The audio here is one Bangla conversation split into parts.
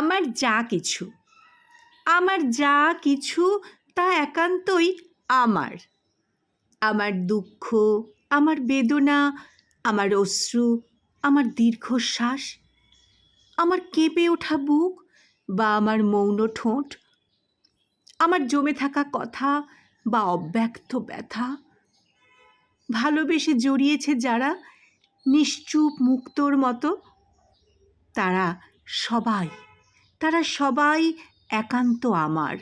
আমার যা কিছু, আমার যা কিছু তা একান্তই আমার। আমার দুঃখ, আমার বেদনা, আমার অশ্রু, আমার দীর্ঘশ্বাস, আমার কেঁপে ওঠা বুক বা আমার মৌন ঠোঁট, আমার জমে থাকা কথা বা অব্যক্ত ব্যথা, ভালোবেসে জড়িয়েছে যারা নিশ্চুপ মুক্তোর মতো, তারা সবাই একান্ত আমার,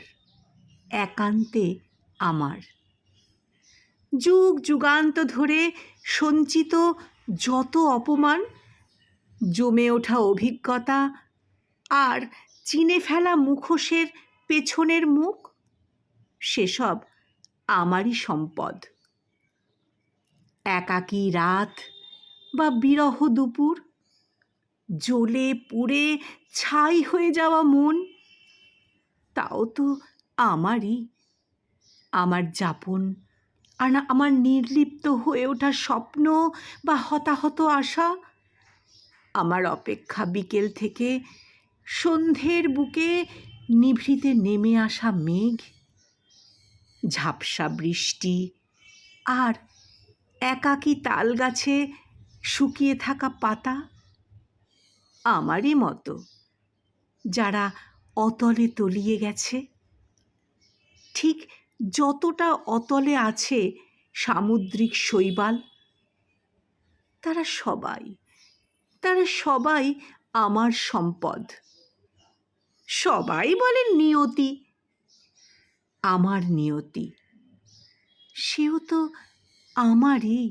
একান্তে আমার। যুগ যুগান্ত ধরে সঞ্চিত যত অপমান, জমে ওঠা অভিজ্ঞতা আর চিনে ফেলা মুখোশের পেছনের মুখ, সেসব আমারই সম্পদ। একাকী রাত বা বিরহ দুপুর, জ্বলে পুড়ে ছাই হয়ে যাওয়া মন, তাও তো আমারই। আমার যাপন আর আমার নির্লিপ্ত হয়ে ওঠা স্বপ্ন বা হতাহত আশা, আমার অপেক্ষা বিকেল থেকে সন্ধ্যের বুকে নিভৃতে নেমে আসা মেঘ, ঝাপসা বৃষ্টি আর একাকী তাল গাছে শুকিয়ে থাকা পাতা, আমারই মতো যারা অতলে তলিয়ে গেছে, ঠিক যতটা অতলে আছে সামুদ্রিক শৈবাল। তারা সবাই আমার সম্পদ। সবাই বলে নিয়তি, আমার নিয়তি সেও তো আমারই।